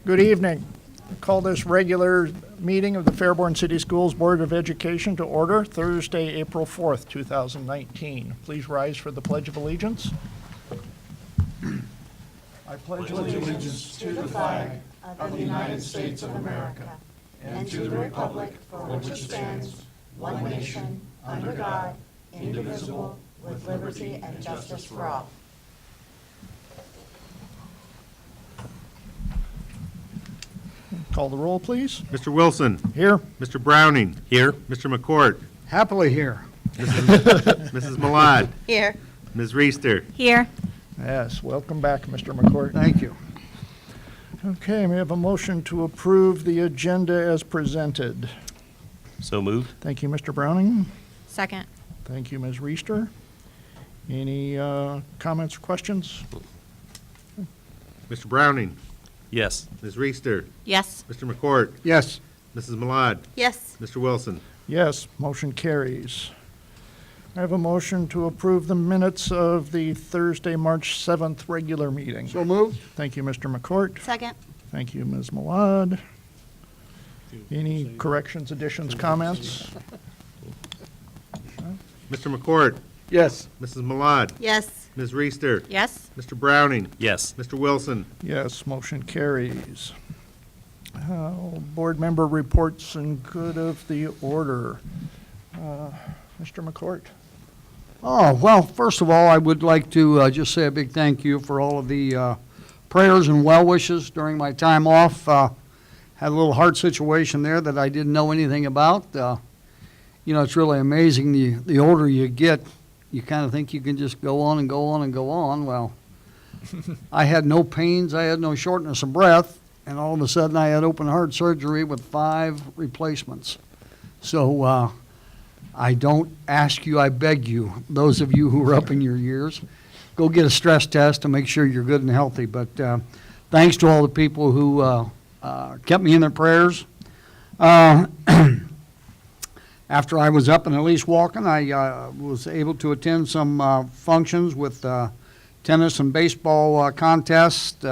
Good evening. I call this regular meeting of the Fairborn City Schools Board of Education to order Thursday, April 4th, 2019. Please rise for the Pledge of Allegiance. I pledge allegiance to the flag of the United States of America and to the republic for which it stands, one nation, under God, indivisible, with liberty and justice for all. Call the roll, please. Mr. Wilson. Here. Mr. Browning. Here. Mr. McCourt. Happily here. Mrs. Malad. Here. Ms. Reister. Here. Yes, welcome back, Mr. McCourt. Thank you. Okay, we have a motion to approve the agenda as presented. So moved. Thank you, Mr. Browning. Second. Thank you, Ms. Reister. Any comments or questions? Mr. Browning. Yes. Ms. Reister. Yes. Mr. McCourt. Yes. Mrs. Malad. Yes. Mr. Wilson. Yes, motion carries. I have a motion to approve the minutes of the Thursday, March 7th regular meeting. So moved. Thank you, Mr. McCourt. Second. Thank you, Ms. Malad. Any corrections, additions, comments? Mr. McCourt. Yes. Mrs. Malad. Yes. Ms. Reister. Yes. Mr. Browning. Yes. Mr. Wilson. Yes, motion carries. Board member reports and good of the order. Mr. McCourt. Oh, well, first of all, I would like to just say a big thank you for all of the prayers and well wishes during my time off. Had a little heart situation there that I didn't know anything about. You know, it's really amazing. The older you get, you kind of think you can just go on and go on and go on. Well, I had no pains. I had no shortness of breath. And all of a sudden, I had open heart surgery with 5 replacements. So I don't ask you, I beg you, those of you who are up in your years, go get a stress test to make sure you're good and healthy. But thanks to all the people who kept me in their prayers. After I was up and at least walking, I was able to attend some functions with tennis and baseball contests.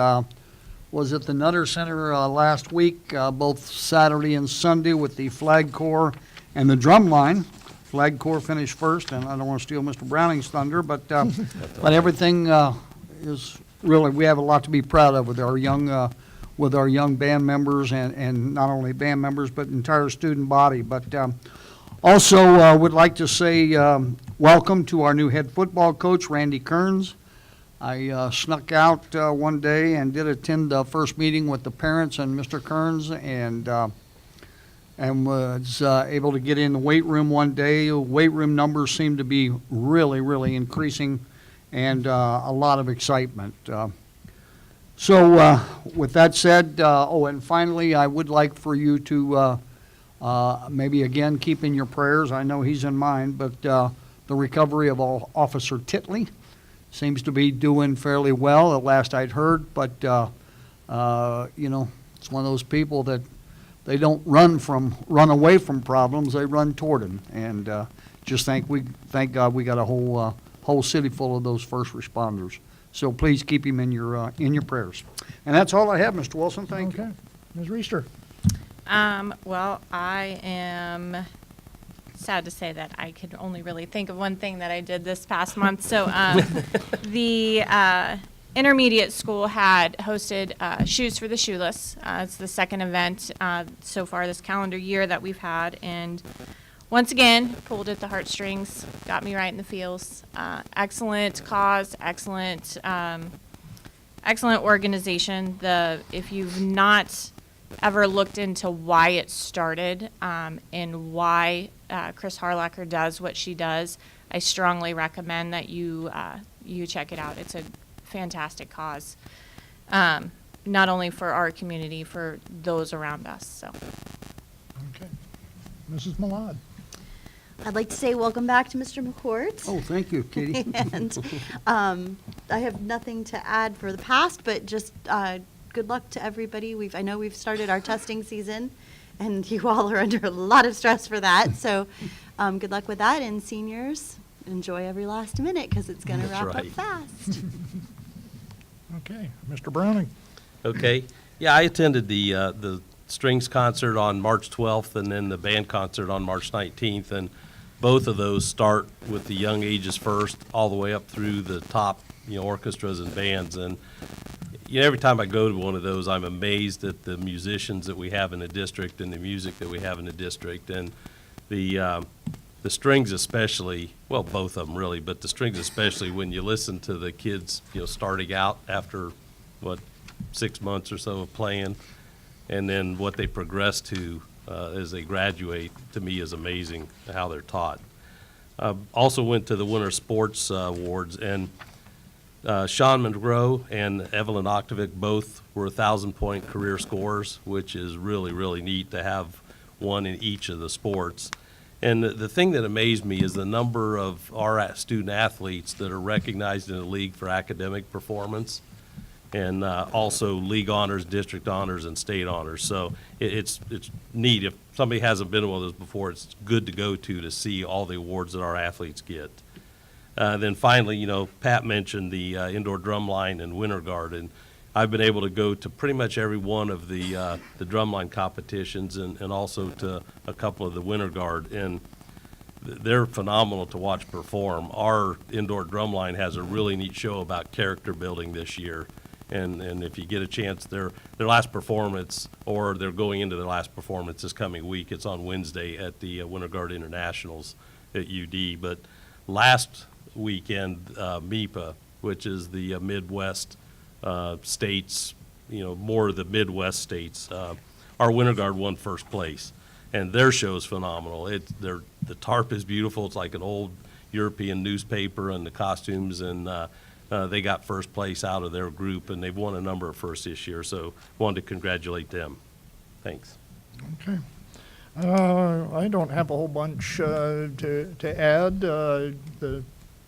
Was at the Nutter Center last week, both Saturday and Sunday with the Flag Corps and the drum line. Flag Corps finished first, and I don't want to steal Mr. Browning's thunder, but everything is really, we have a lot to be proud of with our young band members and not only band members but entire student body. But also would like to say welcome to our new head football coach, Randy Kearns. I snuck out one day and did attend the first meeting with the parents and Mr. Kearns, and was able to get in the weight room one day. Weight room numbers seem to be really, really increasing, and a lot of excitement. So with that said, and finally, I would like for you to maybe again keep in your prayers. I know he's in mine, but the recovery of Officer Titley seems to be doing fairly well, at last I'd heard, but, you know, it's one of those people that they don't run away from problems, they run toward them. And just thank God we got a whole city full of those first responders. So please keep him in your prayers. And that's all I have, Mr. Wilson. Thank you. Okay. Ms. Reister. Well, I am sad to say that I could only really think of one thing that I did this past month. So the intermediate school had hosted Shoes for the Shoeless. It's the second event so far this calendar year that we've had. And once again, pulled at the heartstrings, got me right in the feels. Excellent cause, excellent organization. If you've not ever looked into why it started and why Chris Harlacher does what she does, I strongly recommend that you check it out. It's a fantastic cause, not only for our community, for those around us. So, Okay. Mrs. Malad. I'd like to say welcome back to Mr. McCourt. Oh, thank you, Katie. And I have nothing to add for the past, but just good luck to everybody. I know we've started our testing season, and you all are under a lot of stress for that. So good luck with that. And seniors, enjoy every last minute because it's going to wrap up fast. Okay. Mr. Browning. Okay. Yeah, I attended the strings concert on March 12th and then the band concert on March 19th, and both of those start with the young ages first, all the way up through the top, orchestras and bands. And every time I go to one of those, I'm amazed at the musicians that we have in the district and the music that we have in the district. And the strings especially, well, both of them really, but the strings especially, when you listen to the kids, starting out after, 6 months or so of playing, and then what they progress to as they graduate, to me is amazing how they're taught. Also went to the Winter Sports Awards, and Sean Monroe and Evelyn Oktovic both were 1,000-point career scorers, which is really, really neat to have one in each of the sports. And the thing that amazed me is the number of our student athletes that are recognized in the league for academic performance, and also league honors, district honors, and state honors. So it's neat. If somebody hasn't been to one of those before, it's good to go to see all the awards that our athletes get. Then finally, Pat mentioned the indoor drumline and winter guard, and I've been able to go to pretty much every one of the drumline competitions and also to a couple of the winter guard, and they're phenomenal to watch perform. Our indoor drumline has a really neat show about character building this year. And if you get a chance, their last performance, or they're going into their last performance this coming week, it's on Wednesday at the Winter Guard Internationals at UD. But last weekend, MIPA, which is the Midwest states, more of the Midwest states, our Winter Guard won first place. And their show is phenomenal. The tarp is beautiful. It's like an old European newspaper, and the costumes, and they got first place out of their group, and they've won a number of firsts this year, so wanted to congratulate them. Thanks. Okay. I don't have a whole bunch to add.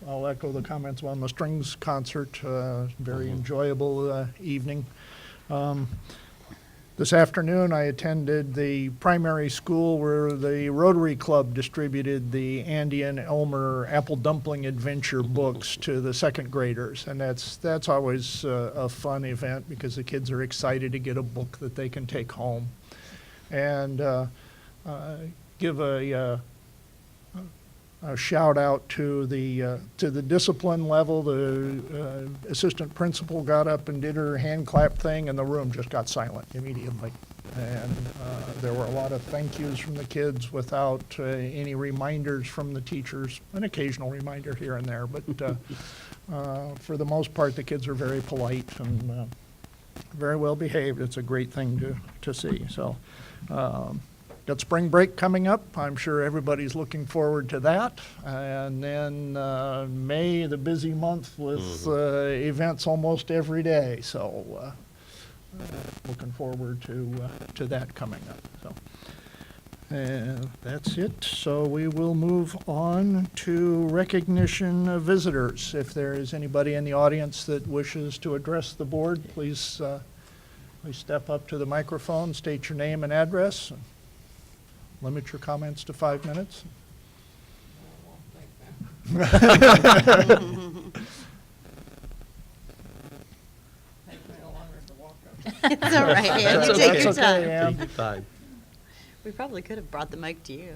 I'll echo the comments on the strings concert. Very enjoyable evening. This afternoon, I attended the primary school where the Rotary Club distributed the Andy and Elmer Apple Dumpling Adventure books to the second graders, and that's always a fun event because the kids are excited to get a book that they can take home. And give a shout out to the discipline level. The assistant principal got up and did her hand clap thing, and the room just got silent immediately. And there were a lot of thank yous from the kids without any reminders from the teachers. An occasional reminder here and there, but for the most part, the kids are very polite and very well behaved. It's a great thing to see. So. Got spring break coming up. I'm sure everybody's looking forward to that. And then May, the busy month with events almost every day. So looking forward to that coming up. So that's it. So we will move on to recognition of visitors. If there is anybody in the audience that wishes to address the board, please step up to the microphone, state your name and address. Limit your comments to 5 minutes. It's all right, Ann. You take your time. Take your time. We probably could have brought the mic to you.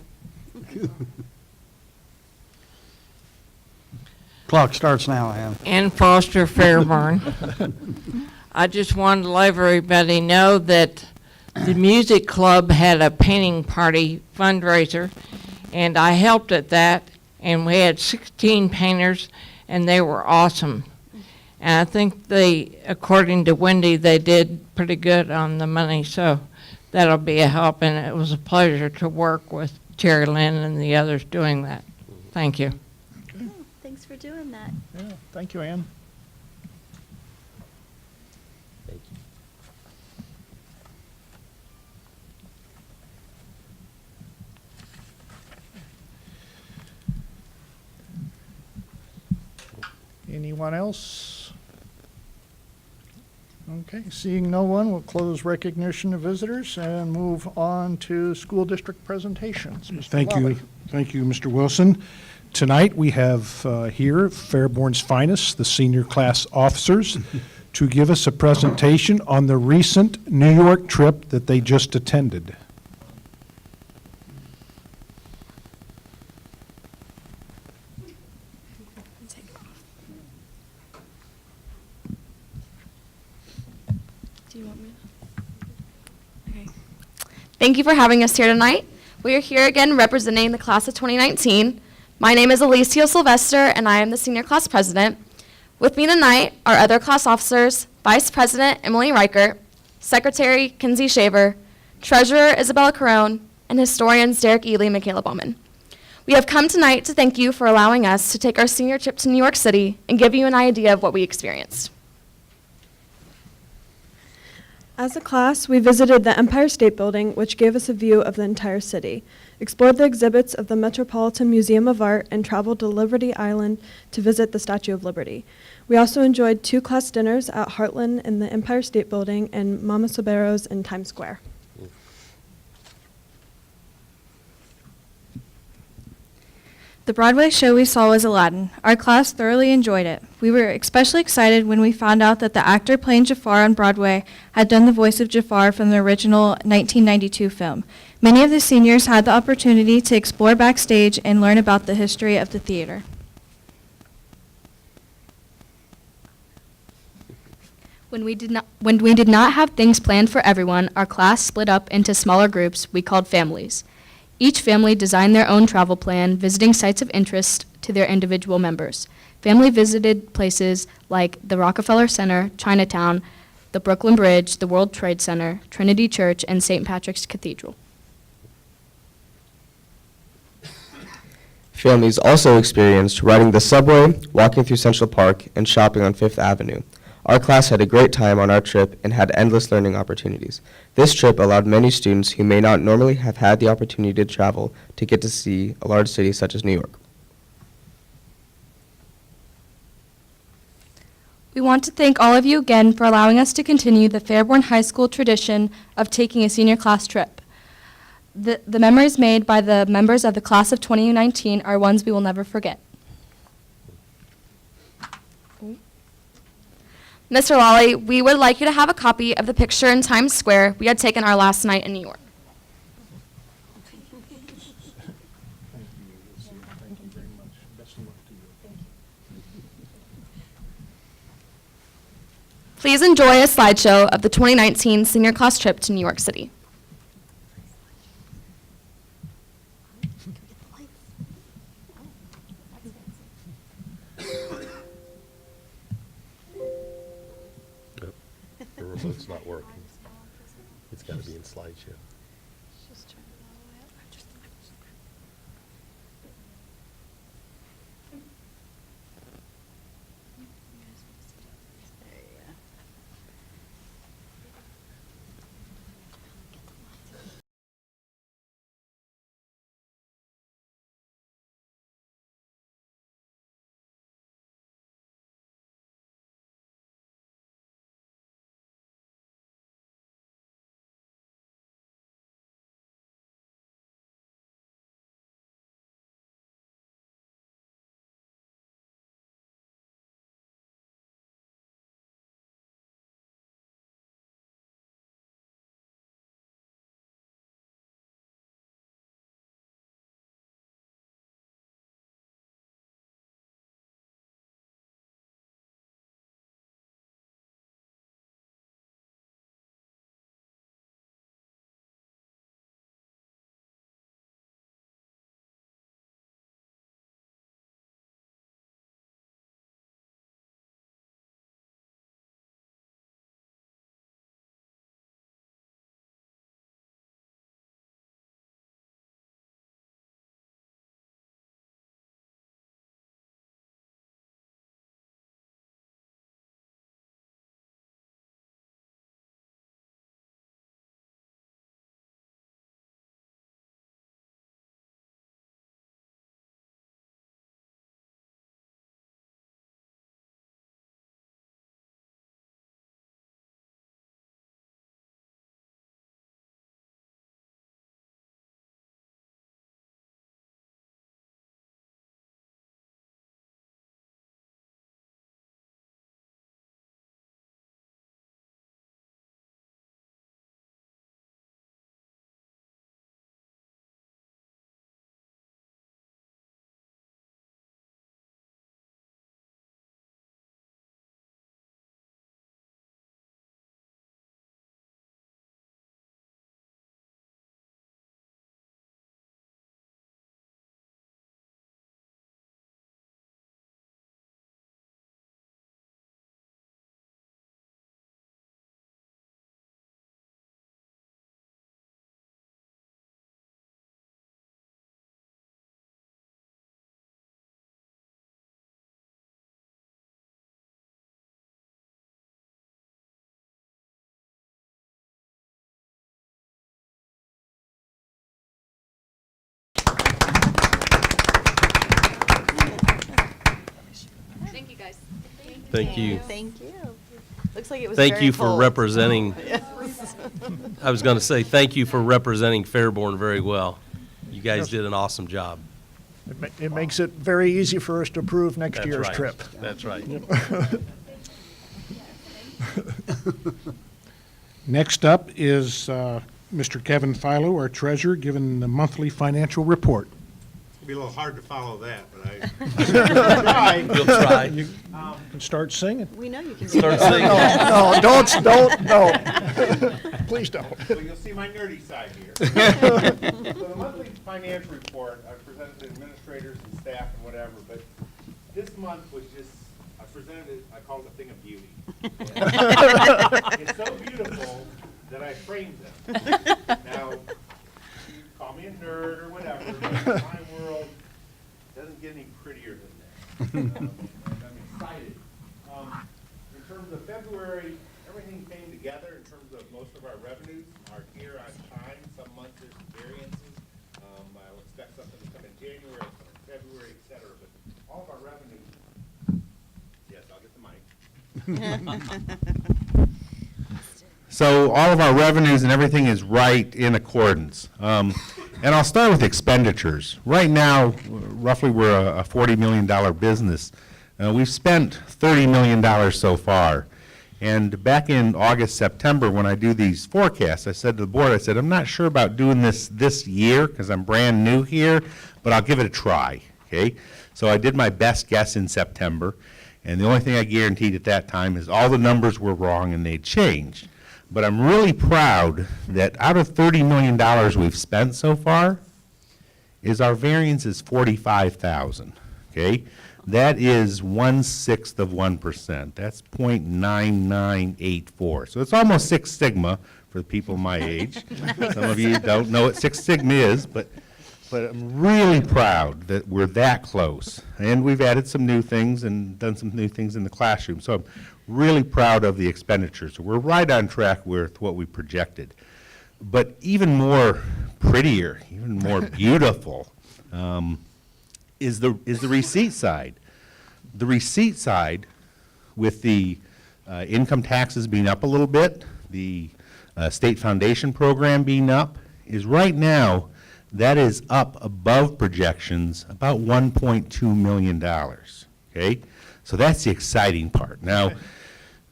Clock starts now, Ann. Ann Foster, Fairborn. I just wanted to let everybody know that the music club had a painting party fundraiser, and I helped at that, and we had 16 painters, and they were awesome. And I think according to Wendy, they did pretty good on the money, so that'll be a help, and it was a pleasure to work with Terry Lynn and the others doing that. Thank you. Oh, thanks for doing that. Yeah, thank you, Ann. Thank you. Anyone else? Okay, seeing no one, we'll close recognition of visitors and move on to school district presentations. Mr. Thank Lally. you. Thank you, Mr. Wilson. Tonight, we have here Fairborn's finest, the senior class officers, to give us a presentation on the recent New York trip that they just attended. Do you want me to? Okay. Thank you for having us here tonight. We are here again representing the class of 2019. My name is Alicia Sylvester, and I am the senior class president. With me tonight are other class officers, Vice President Emily Reichert, Secretary Kinsey Shaver, Treasurer Isabella Carone, and historians Derek Ely and Michaela Bowman. We have come tonight to thank you for allowing us to take our senior trip to New York City and give you an idea of what we experienced. As a class, we visited the Empire State Building, which gave us a view of the entire city, explored the exhibits of the Metropolitan Museum of Art, and traveled to Liberty Island to visit the Statue of Liberty. We also enjoyed 2 class dinners at Heartland in the Empire State Building and Mama Sobero's in Times Square. The Broadway show we saw was Aladdin. Our class thoroughly enjoyed it. We were especially excited when we found out that the actor playing Jafar on Broadway had done the voice of Jafar from the original 1992 film. Many of the seniors had the opportunity to explore backstage and learn about the history of the theater. When we did not have things planned for everyone, our class split up into smaller groups we called families. Each family designed their own travel plan, visiting sites of interest to their individual members. Family visited places like the Rockefeller Center, Chinatown, the Brooklyn Bridge, the World Trade Center, Trinity Church, and St. Patrick's Cathedral. Families also experienced riding the subway, walking through Central Park, and shopping on Fifth Avenue. Our class had a great time on our trip and had endless learning opportunities. This trip allowed many students who may not normally have had the opportunity to travel to get to see a large city such as New York. We want to thank all of you again for allowing us to continue the Fairborn High School tradition of taking a senior class trip. The memories made by the members of the class of 2019 are ones we will never forget. Mr. Lawley, we would like you to have a copy of the picture in Times Square we had taken our last night in New York. Please enjoy a slideshow of the 2019 senior class trip to New York City. The remote's not working. It's got to be in slideshow. Thank you. Thank you. Looks like it was Thank very you for cold. representing, Yes. I was going to say, thank you for representing Fairborn very well. You guys Yes. did an awesome job. It makes it very easy for us to approve next That's year's right. trip. That's right. Next up is Mr. Kevin Philo, our treasurer, giving the monthly financial report. It'll be a little hard to follow that, but I. You'll try. You can start singing. We know you can do Start that. singing. No, don't. Please don't. So you'll see my nerdy side here. So the monthly financial report, I presented to administrators and staff and whatever, but this month was just, I presented it, I called it a thing of beauty. It's so beautiful that I framed them. Now, you call me a nerd or whatever, but my world doesn't get any prettier than that. I'm excited. In terms of February, everything came together in terms of most of our revenues are here on time. Some months there's some variances. I'll expect something to come in January, some in February, et cetera, but all of our revenues, yes, I'll get the mic. So all of our revenues and everything is right in accordance. And I'll start with expenditures. Right now, roughly we're a $40 million business. We've spent $30 million so far. And back in August, September, when I do these forecasts, I said to the board, I said, I'm not sure about doing this year because I'm brand new here, but I'll give it a try, okay? So I did my best guess in September, and the only thing I guaranteed at that time is all the numbers were wrong and they'd changed. But I'm really proud that out of $30 million we've spent so far, is our variance is $45,000, okay? That is 1/6 of 1%. That's 0.9984. So it's almost Six Sigma for the people my age. Some of you don't know what Six Sigma is, but I'm really proud that we're that close. And we've added some new things and done some new things in the classroom. So I'm really proud of the expenditures. So we're right on track with what we projected. But even more prettier, even more beautiful, is the receipt side. The receipt side, with the income taxes being up a little bit, the state foundation program being up, is right now, that is up above projections about $1.2 million, okay? So that's the exciting part. Now,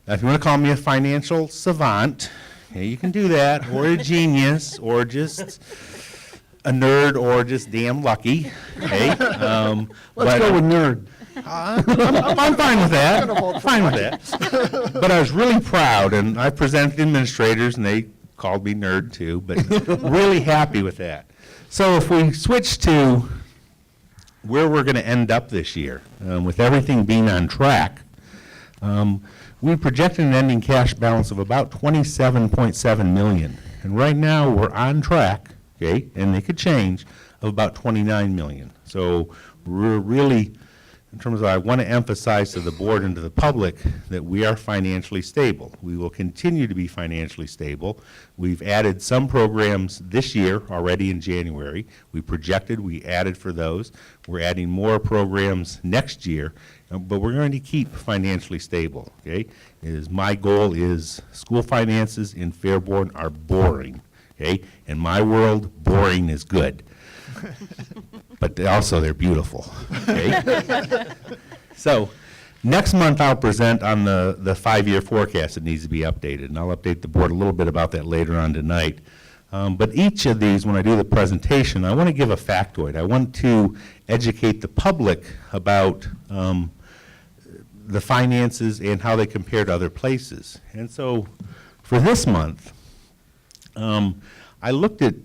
if you want to call me a financial savant, okay, you can do that, or a genius, or just a nerd, or just damn lucky, okay? Let's go with nerd. I'm fine with that, fine with that. But I was really proud, and I presented administrators, and they called me nerd too, but really happy with that. So if we switch to where we're going to end up this year, with everything being on track, we projected an ending cash balance of about $27.7 million. And right now, we're on track, okay, and they could change, of about $29 million. So we're really, in terms of, I want to emphasize to the board and to the public that we are financially stable. We will continue to be financially stable. We've added some programs this year already in January. We projected, we added for those. We're adding more programs next year, but we're going to keep financially stable, okay? My goal is school finances in Fairborn are boring, okay? In my world, boring is good. But they're beautiful, okay? So, next month I'll present on the 5-year forecast that needs to be updated, and I'll update the board a little bit about that later on tonight. But each of these, when I do the presentation, I want to give a factoid. I want to educate the public about the finances and how they compare to other places. And so, for this month, I looked at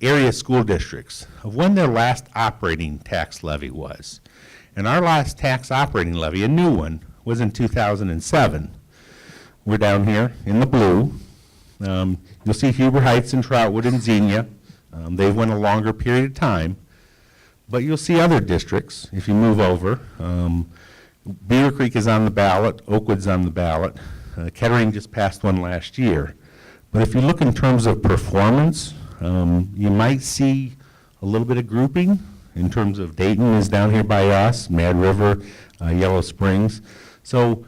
area school districts of when their last operating tax levy was. And our last tax operating levy, a new one, was in 2007. We're down here in the blue. You'll see Huber Heights and Troutwood and Xenia. They've went a longer period of time. But you'll see other districts, if you move over. Beaver Creek is on the ballot, Oakwood's on the ballot. Kettering just passed one last year. But if you look in terms of performance, you might see a little bit of grouping in terms of Dayton is down here by us, Mad River, Yellow Springs. So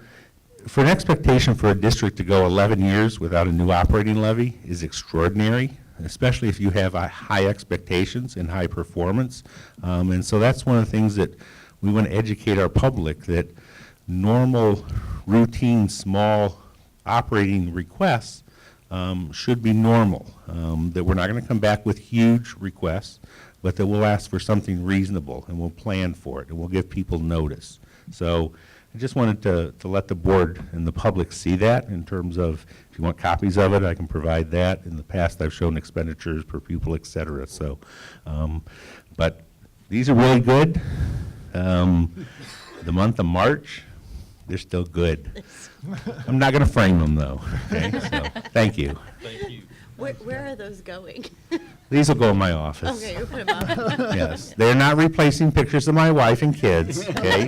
for an expectation for a district to go 11 years without a new operating levy is extraordinary, especially if you have high expectations and high performance. And so that's one of the things that we want to educate our public, that normal, routine, small operating requests should be normal, that we're not going to come back with huge requests, but that we'll ask for something reasonable, and we'll plan for it, and we'll give people notice. So I just wanted to let the board and the public see that in terms of, if you want copies of it, I can provide that. In the past, I've shown expenditures per pupil, et cetera. So, but these are really good. The month of March, they're still good. I'm not going to frame them, though. Okay? So, thank you. Thank you. Where are those going? These will go in my office. Okay, you put them up. Yes, they're not replacing pictures of my wife and kids, okay?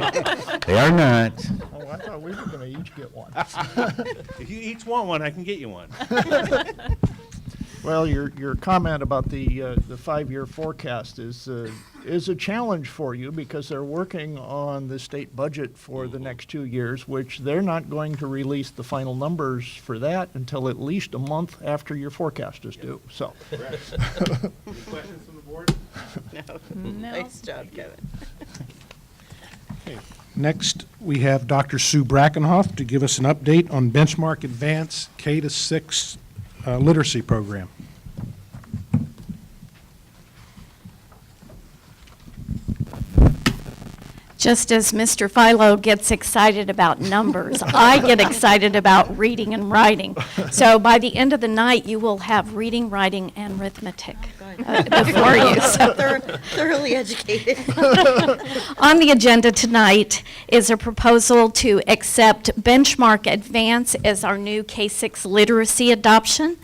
They are not. Oh, I thought we were going to each get one. If you each want one, I can get you one. Well, your comment about the 5-year forecast is a challenge for you, because they're working on the state budget for the next 2 years, which they're not going to release the final numbers for that until at least a month after your forecast is due. So. Any questions from the board? No. Nice job, Kevin. Next, we have Dr. Sue Brackenhoff to give us an update on Benchmark Advance K-6 literacy program. Just as Mr. Philo gets excited about numbers, I get excited about reading and writing. So by the end of the night, you will have reading, writing, and arithmetic before you. So Thoroughly educated. on the agenda tonight is a proposal to accept Benchmark Advance as our new K-6 literacy adoption.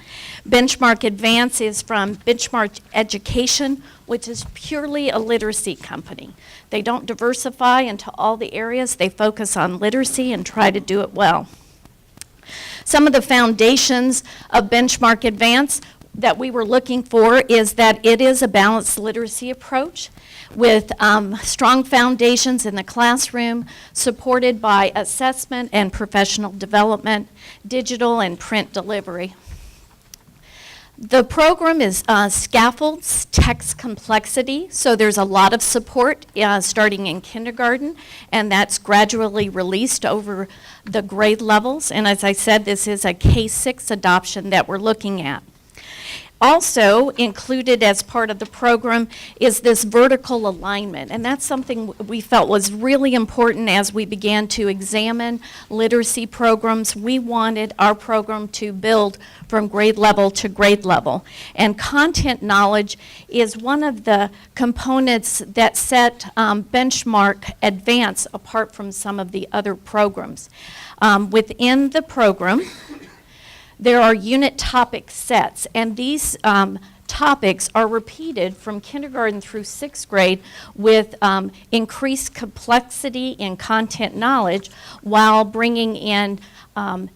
Benchmark Advance is from Benchmark Education, which is purely a literacy company. They don't diversify into all the areas. They focus on literacy and try to do it well. Some of the foundations of Benchmark Advance that we were looking for is that it is a balanced literacy approach with strong foundations in the classroom, supported by assessment and professional development, digital and print delivery. The program is scaffolds text complexity, so there's a lot of support starting in kindergarten, and that's gradually released over the grade levels. And as I said, this is a K-6 adoption that we're looking at. Also included as part of the program is this vertical alignment, and that's something we felt was really important as we began to examine literacy programs. We wanted our program to build from grade level to grade level, and content knowledge is one of the components that set Benchmark Advance apart from some of the other programs. Within the program, there are unit topic sets, and these topics are repeated from kindergarten through 6th grade with increased complexity in content knowledge while bringing in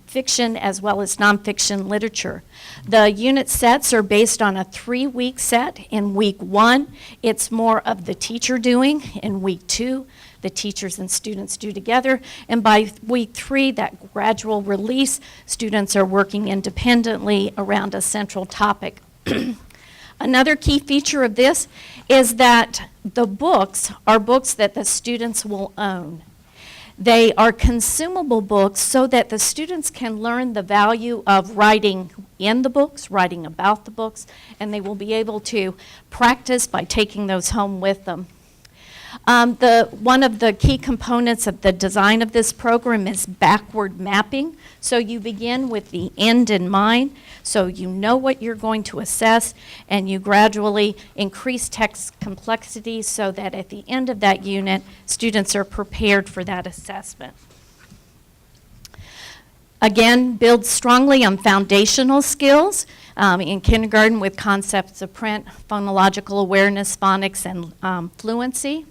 fiction as well as nonfiction literature. The unit sets are based on a 3-week set. In week 1, it's more of the teacher doing. In week 2, the teachers and students do together. And by week 3, that gradual release, students are working independently around a central topic. Another key feature of this is that the books are books that the students will own. They are consumable books so that the students can learn the value of writing in the books, writing about the books, and they will be able to practice by taking those home with them. One of the key components of the design of this program is backward mapping. So you begin with the end in mind, so you know what you're going to assess, and you gradually increase text complexity so that at the end of that unit, students are prepared for that assessment. Again, build strongly on foundational skills in kindergarten with concepts of print, phonological awareness, phonics, and fluency.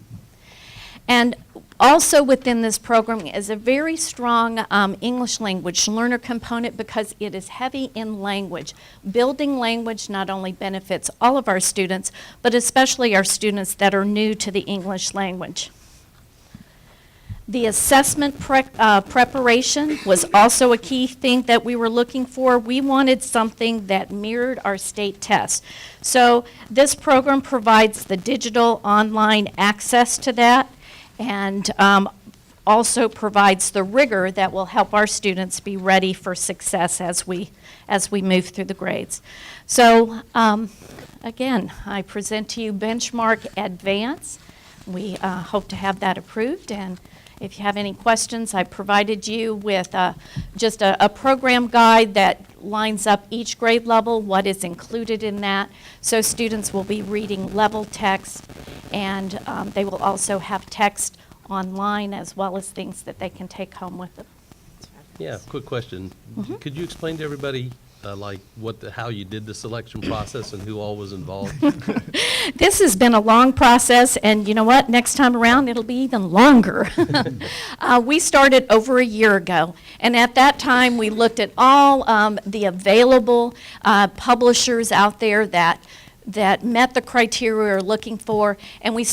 And also within this program is a very strong English language learner component because it is heavy in language. Building language not only benefits all of our students, but especially our students that are new to the English language. The assessment preparation was also a key thing that we were looking for. We wanted something that mirrored our state tests. So this program provides the digital online access to that, and also provides the rigor that will help our students be ready for success as we move through the grades. So again, I present to you Benchmark Advance. We hope to have that approved, and if you have any questions, I provided you with just a program guide that lines up each grade level, what is included in that. So students will be reading level text, and they will also have text online as well as things that they can take home with them. Yeah, quick question. Could you explain to everybody, like, how you did the selection process and who all was involved? This has been a long process, and you know what? Next time around, it'll be even longer. We started over a year ago, and at that time, we looked at all the available publishers out there that met the criteria we were looking for, and we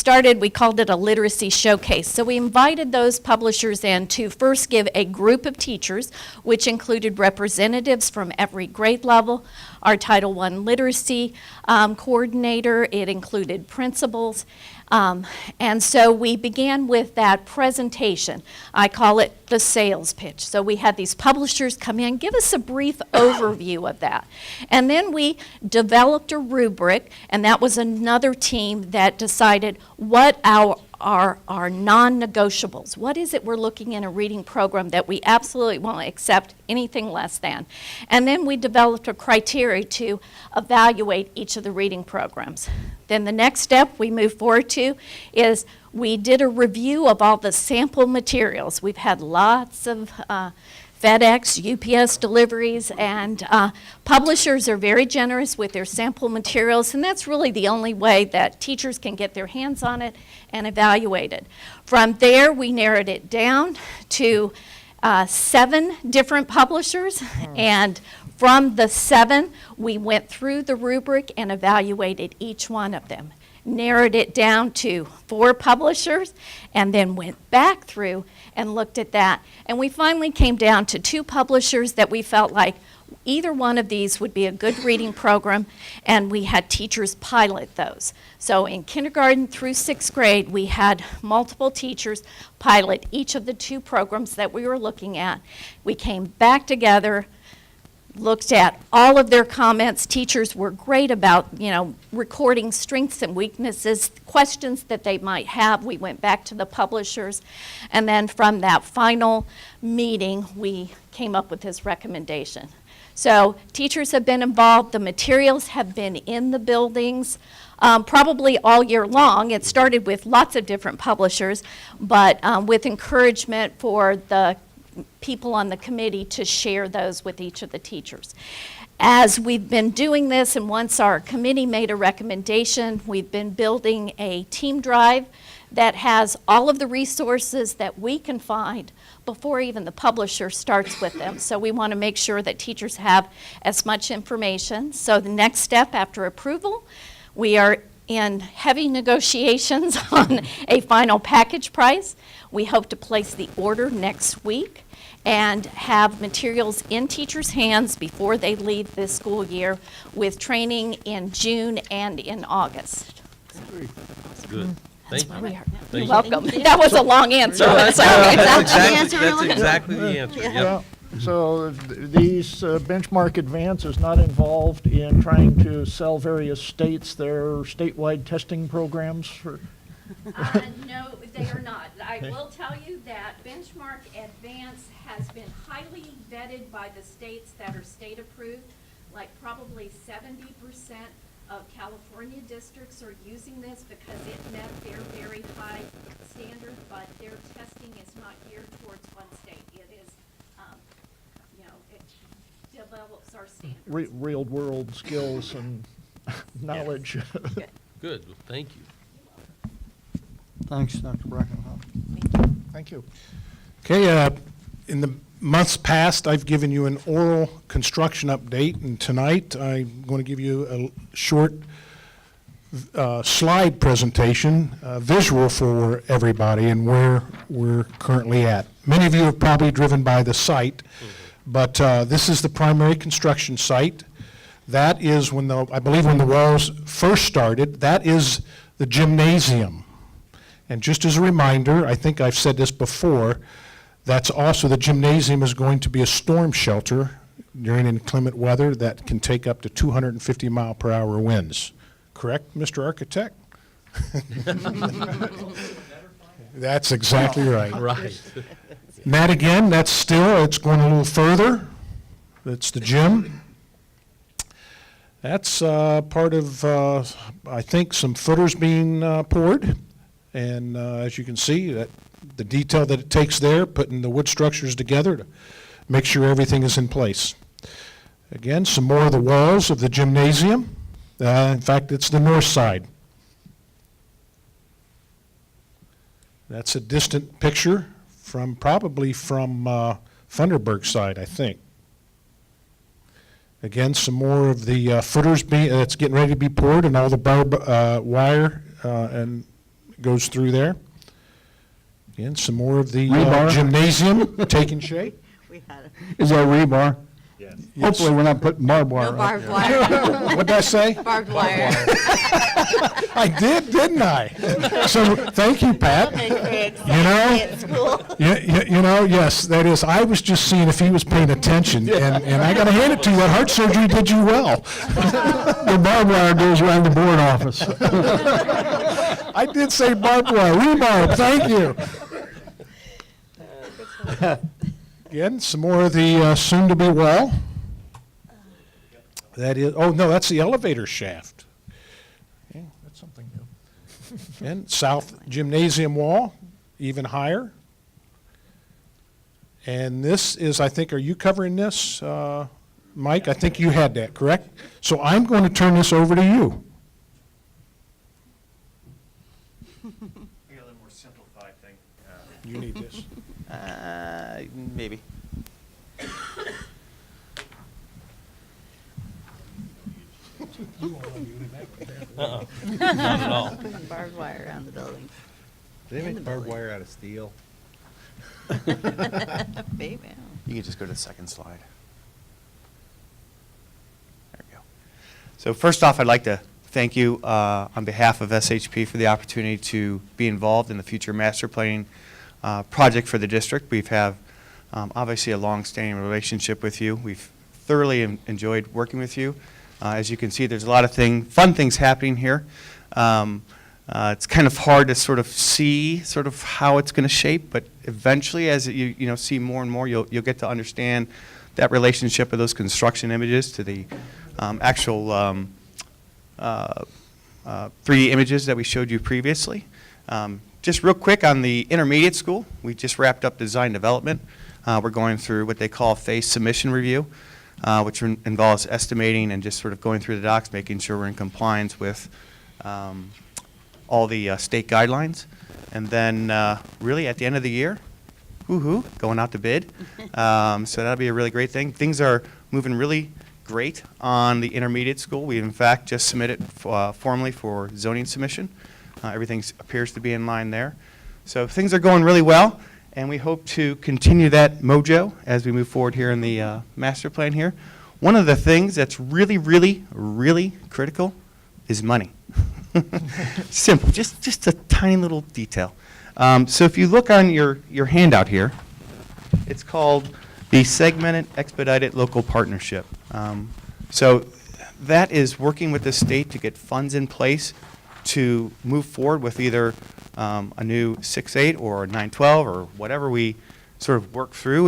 called it a literacy showcase. So we invited those publishers in to first give a group of teachers, which included representatives from every grade level, our Title I literacy coordinator, it included principals, and so we began with that presentation. I call it the sales pitch. So we had these publishers come in, give us a brief overview of that. And then we developed a rubric, and that was another team that decided what our non-negotiables. What is it we're looking in a reading program that we absolutely won't accept anything less than? And then we developed a criteria to evaluate each of the reading programs. Then the next step we move forward to is we did a review of all the sample materials. We've had lots of FedEx, UPS deliveries, and publishers are very generous with their sample materials, and that's really the only way that teachers can get their hands on it and evaluate it. From there, we narrowed it down to 7 different publishers, and from the 7, we went through the rubric and evaluated each one of them. Narrowed it down to 4 publishers, and then went back through and looked at that. And we finally came down to 2 publishers that we felt like either one of these would be a good reading program, and we had teachers pilot those. So in kindergarten through 6th grade, we had multiple teachers pilot each of the 2 programs that we were looking at. We came back together, looked at all of their comments. Teachers were great about, recording strengths and weaknesses, questions that they might have. We went back to the publishers, and then from that final meeting, we came up with this recommendation. So teachers have been involved. The materials have been in the buildings probably all year long. It started with lots of different publishers, but with encouragement for the people on the committee to share those with each of the teachers. As we've been doing this, and once our committee made a recommendation, we've been building a team drive that has all of the resources that we can find before even the publisher starts with them. So we want to make sure that teachers have as much information. So the next step after approval, we are in heavy negotiations on a final package price. We hope to place the order next week and have materials in teachers' hands before they leave this school year, with training in June and in August. Good. Thank you. You're welcome. That was a long answer. That's That's exactly the answer. Yep. Yeah. So these Benchmark Advance is not involved in trying to sell various states their statewide testing programs for? No, they are not. I will tell you that Benchmark Advance has been highly vetted by the states that are state approved. Like probably 70% of California districts are using this because it met their very high standard, but their testing is not geared towards one state. It is, it develops our standards. Real world skills and knowledge. Good. Well, thank you. Thanks, Dr. Brackenhoff. Thank you. Okay, in the months past, I've given you an oral construction update, and tonight I'm going to give you a short slide presentation, visual for everybody and where we're currently at. Many of you have probably driven by the site, but this is the primary construction site. That is I believe when the walls first started, that is the gymnasium. And just as a reminder, I think I've said this before, that's also the gymnasium is going to be a storm shelter during inclement weather that can take up to 250 mile per hour winds. Correct, Mr. Architect? That's exactly right. Right. And that again, it's going a little further. That's the gym. That's part of, I think, some footers being poured. And as you can see, the detail that it takes there, putting the wood structures together to make sure everything is in place. Again, some more of the walls of the gymnasium. In fact, it's the north side. That's a distant picture probably from Funderburg side, I think. Again, some more of the footers that's getting ready to be poured, and all the barbed wire and goes through there. Again, some more of the gymnasium taking shape. We had Is that rebar? Yes. Hopefully, we're not putting barbed wire no up. barbed wire. What'd I say? Barbed wire. I did, didn't I? So, thank you, Pat. You know, At school. yes, that is. I was just seeing if he was paying attention, and I got to hand it to you. That heart surgery did you well. The barbed wire goes around the board office. I did say barbed wire. Rebar, thank you. Again, some more of the soon-to-be wall. That is, oh, no, that's the elevator shaft. Okay, That's something new. and south gymnasium wall, even higher. And this is, I think, are you covering this, Mike? I think you had that, correct? So I'm going to turn this over to you. I got a little more simplified thing. You need this. Maybe. Not at all. Putting barbed wire around the building. Do they In the make barbed building. wire out of steel? Maybe. You can just go to the second slide. There we go. So first off, I'd like to thank you on behalf of SHP for the opportunity to be involved in the future master planning project for the district. We've have obviously a long-standing relationship with you. We've thoroughly enjoyed working with you. As you can see, there's a lot of fun things happening here. It's kind of hard to sort of see sort of how it's going to shape, but eventually, as you see more and more, you'll get to understand that relationship of those construction images to the actual 3D images that we showed you previously. Just real quick on the intermediate school, we just wrapped up design development. We're going through what they call phase submission review, which involves estimating and just sort of going through the docs, making sure we're in compliance with all the state guidelines. And then really at the end of the year, woohoo, going out to bid. So that'll be a really great thing. Things are moving really great on the intermediate school. We in fact just submitted formally for zoning submission. Everything appears to be in line there. So things are going really well, and we hope to continue that mojo as we move forward here in the master plan here. One of the things that's really, really, really critical is money. Simple, just a tiny little detail. So if you look on your handout here, it's called the Segmented Expedited Local Partnership. So that is working with the state to get funds in place to move forward with either a new 6-8 or a 9-12 or whatever we sort of work through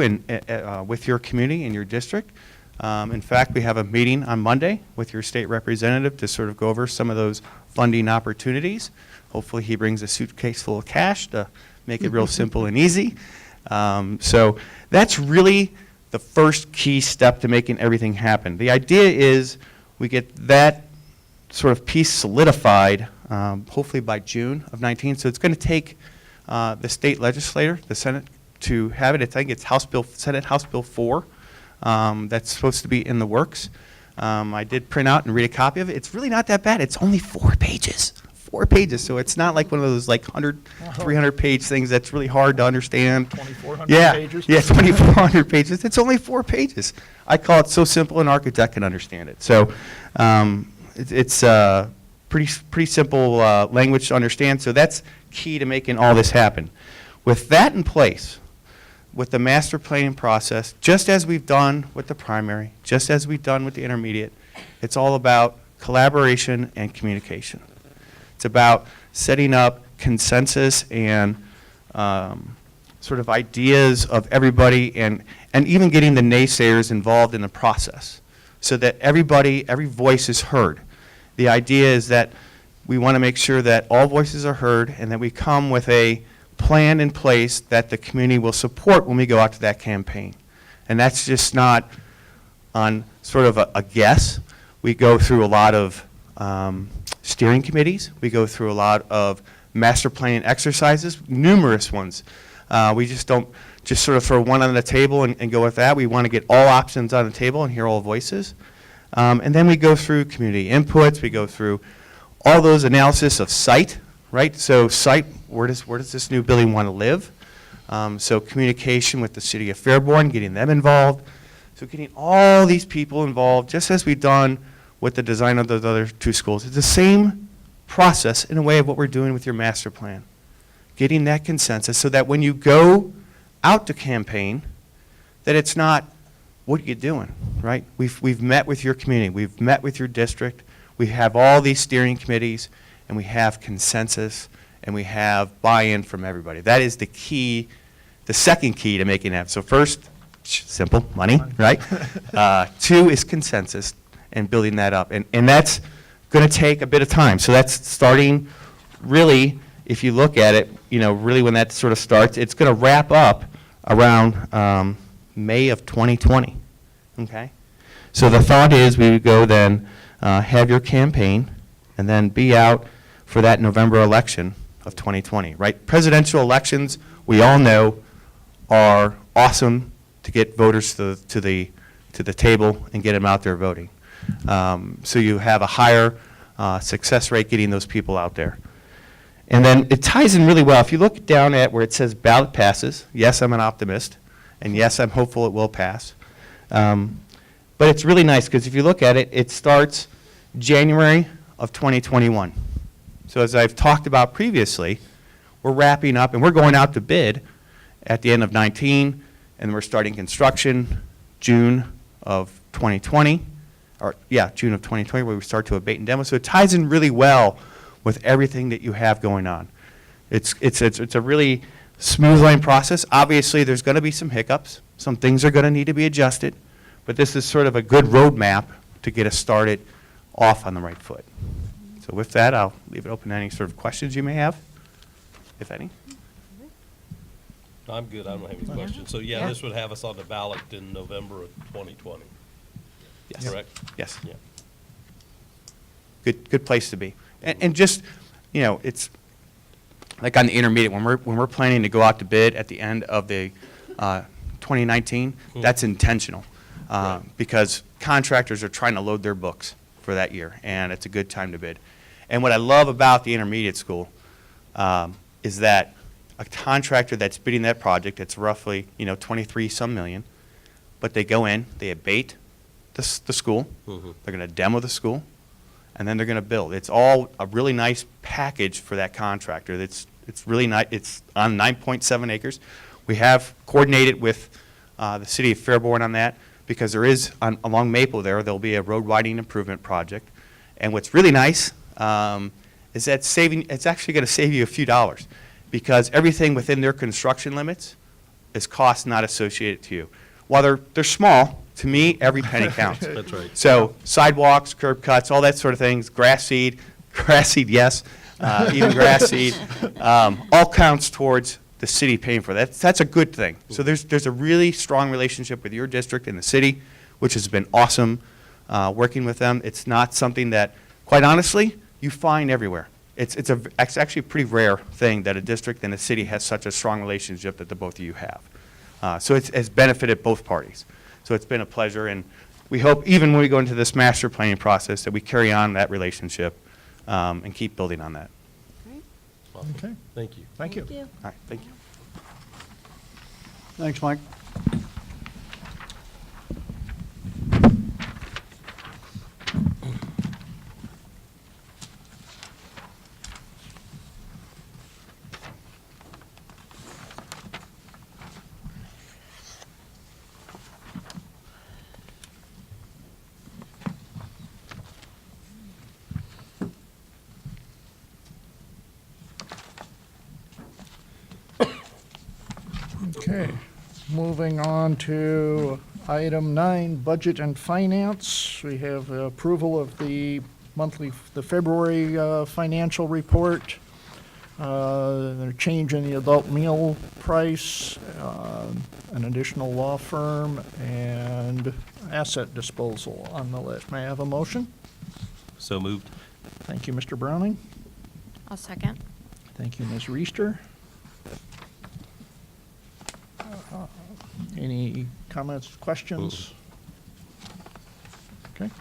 with your community and your district. In fact, we have a meeting on Monday with your state representative to sort of go over some of those funding opportunities. Hopefully he brings a suitcase full of cash to make it real simple and easy. So that's really the first key step to making everything happen. The idea is we get that sort of piece solidified hopefully by June of 19. So it's going to take the state legislature, the Senate, to have it. I think it's Senate House Bill 4 that's supposed to be in the works. I did print out and read a copy of it. It's really not that bad. It's only 4 pages. 4 pages, so it's not like one of those like 100, 300-page things that's really hard to understand. 2,400 pages? Yeah, 2,400 pages. It's only 4 pages. I call it so simple an architect can understand it. So it's pretty simple language to understand, so that's key to making all this happen. With that in place, with the master planning process, just as we've done with the primary, just as we've done with the intermediate, it's all about collaboration and communication. It's about setting up consensus and sort of ideas of everybody and even getting the naysayers involved in the process so that every voice is heard. The idea is that we want to make sure that all voices are heard and that we come with a plan in place that the community will support when we go out to that campaign. And that's just not on sort of a guess. We go through a lot of steering committees. We go through a lot of master planning exercises, numerous ones. We just don't just sort of throw one on the table and go with that. We want to get all options on the table and hear all voices. And then we go through community inputs. We go through all those analysis of site, right? So site, where does this new building want to live? So communication with the city of Fairborn, getting them involved. So getting all these people involved, just as we've done with the design of those other 2 schools. It's the same process in a way of what we're doing with your master plan. Getting that consensus so that when you go out to campaign, that it's not, what are you doing, right? We've met with your community. We've met with your district. We have all these steering committees, and we have consensus, and we have buy-in from everybody. That is the key, the second key to making that. So first, simple, money, right? 2 is consensus and building that up. And that's going to take a bit of time. So that's starting really, if you look at it, really when that sort of starts, it's going to wrap up around May of 2020, okay? So the thought is we would go then have your campaign and then be out for that November election of 2020, right? Presidential elections, we all know, are awesome to get voters to the table and get them out there voting. So you have a higher success rate getting those people out there. And then it ties in really well. If you look down at where it says ballot passes, yes, I'm an optimist, and yes, I'm hopeful it will pass. But it's really nice because if you look at it, it starts January of 2021. So as I've talked about previously, we're wrapping up and we're going out to bid at the end of 19, and we're starting construction June of 2020, June of 2020, where we start to abate and demo. So it ties in really well with everything that you have going on. It's a really smooth line process. Obviously, there's going to be some hiccups. Some things are going to need to be adjusted, but this is sort of a good roadmap to get us started off on the right foot. So with that, I'll leave it open to any sort of questions you may have, if any. No, I'm good. I don't have any questions. So yeah, this would have us on the ballot in November of 2020. Yes. Correct? Yes. Yeah. Good place to be. And just, it's like on the intermediate, when we're planning to go out to bid at the end of the 2019, that's intentional. Because contractors are trying to load their books for that year, and it's a good time to bid. And what I love about the intermediate school is that a contractor that's bidding that project, it's roughly 23-some million, but they go in, they abate the school, they're going to demo the school, and then they're going to build. It's all a really nice package for that contractor. It's really nice. It's on 9.7 acres. We have coordinated with the city of Fairborn on that, because there is, along Maple there'll be a road widening improvement project. And what's really nice is that it's actually going to save you a few dollars, because everything within their construction limits is cost not associated to you. While they're small, to me, every penny counts. That's right. So sidewalks, curb cuts, all that sort of things, grass seed, yes, even grass seed, all counts towards the city paying for that. That's a good thing. So there's a really strong relationship with your district and the city, which has been awesome working with them. It's not something that, quite honestly, you find everywhere. It's actually a pretty rare thing that a district and a city has such a strong relationship that the both of you have. So it's benefited both parties. So it's been a pleasure, and we hope even when we go into this master planning process that we carry on that relationship and keep building on that. Okay, Thank you. thank you. All right, thank you. Thanks, Mike. Okay, moving on to item 9, budget and finance. We have approval of the February financial report, a change in the adult meal price, an additional law firm, and asset disposal on the list. May I have a motion? So moved. Thank you, Mr. Browning. I'll second. Thank you, Ms. Reister. Any comments, questions? Okay,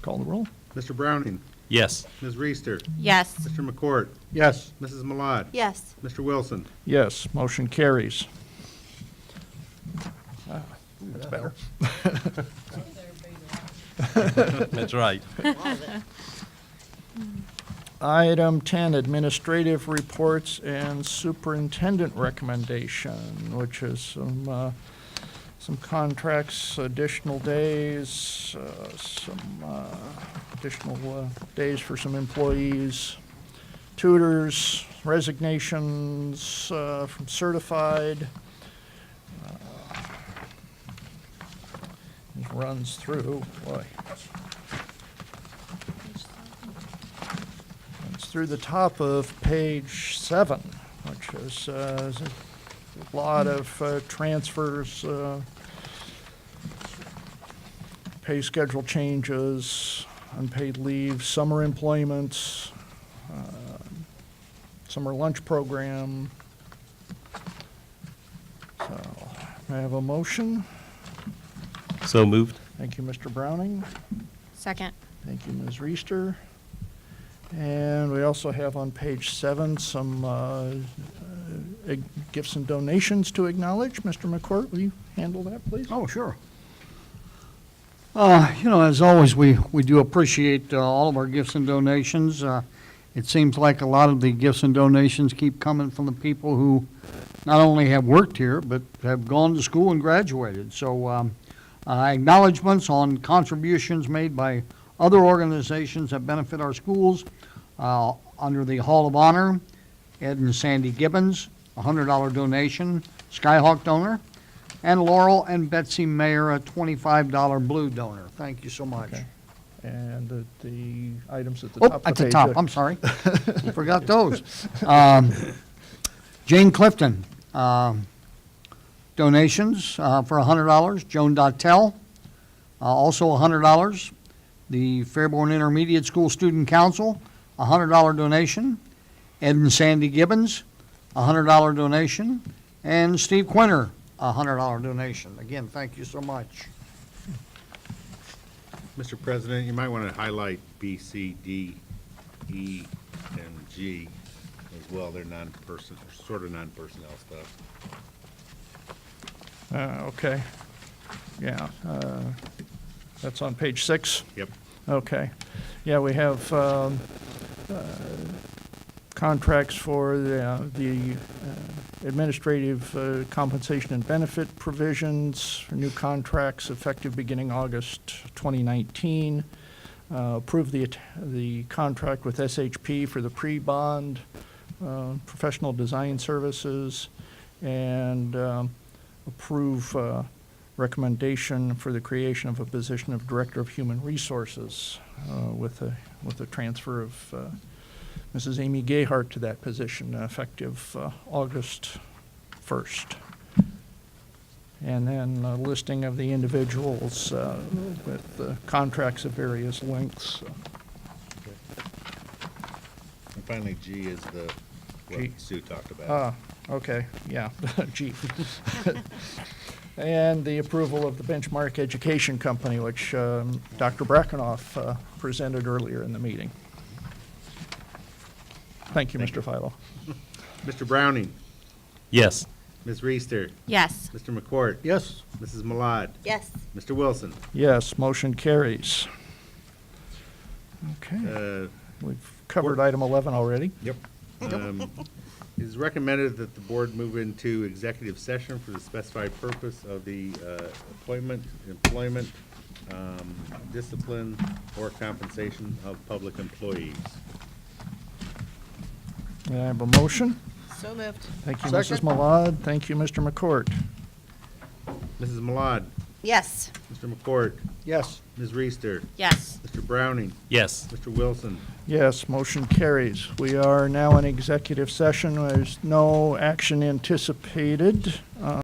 call the roll. Mr. Browning, Yes. Ms. Reister, Yes. Mr. McCourt, Yes. Mrs. Malad, Yes. Mr. Wilson. Yes, motion carries. That's better. That's right. Item 10, administrative reports and superintendent recommendation, which is some contracts, additional days, some additional days for some employees, tutors, resignations from certified. It runs through, boy. It's through the top of page 7, which is a lot of transfers, pay schedule changes, unpaid leave, summer employments, summer lunch program. So, may I have a motion? So moved. Thank you, Mr. Browning. Second. Thank you, Ms. Reister. And we also have on page 7 some gifts and donations to acknowledge. Mr. McCourt, will you handle that, please? Oh, sure. As always, we do appreciate all of our gifts and donations. It seems like a lot of the gifts and donations keep coming from the people who not only have worked here, but have gone to school and graduated. So acknowledgments on contributions made by other organizations that benefit our schools. Under the Hall of Honor, Ed and Sandy Gibbons, a $100 donation, Skyhawk donor, and Laurel and Betsy Mayer, a $25 blue donor. Thank you so much. Okay. And the items at the Oh, top of the at the page. top, I'm sorry. Forgot those. Jane Clifton, donations for $100. Joan Dottel, also $100. The Fairborn Intermediate School Student Council, a $100 donation. Ed and Sandy Gibbons, a $100 donation. And Steve Quinter, a $100 donation. Again, thank you so much. Mr. President, you might want to highlight B, C, D, E, and G as well. They're sort of non-personnel stuff. Okay. Yeah. That's on page 6? Yep. Okay. Yeah, we have contracts for the administrative compensation and benefit provisions, for new contracts effective beginning August 2019. Approve the contract with SHP for the pre-bond professional design services, and approve recommendation for the creation of a position of Director of Human Resources with the transfer of Mrs. Amy Gayhart to that position effective August 1st. And then a listing of the individuals with contracts of various lengths. And finally, G is what G. Sue talked about. Okay, yeah, G. And the approval of the Benchmark Education Company, which Dr. Brackenoff presented earlier in the meeting. Thank you, Mr. Philo. Mr. Browning, Yes. Ms. Reister, Yes. Mr. McCourt, Yes. Mrs. Malad, Yes. Mr. Wilson. Yes, motion carries. Okay, Uh, we've covered item 11 already. Yep. It is recommended that the board move into executive session for the specified purpose of the appointment, employment, discipline, or compensation of public employees. May I have a motion? So moved. Thank you, Mrs. Malad. Thank you, Mr. McCourt. Mrs. Malad, Yes. Mr. McCourt, Yes. Ms. Reister, Yes. Mr. Browning, Yes. Mr. Wilson. Yes, motion carries. We are now in executive session. There's no action anticipated.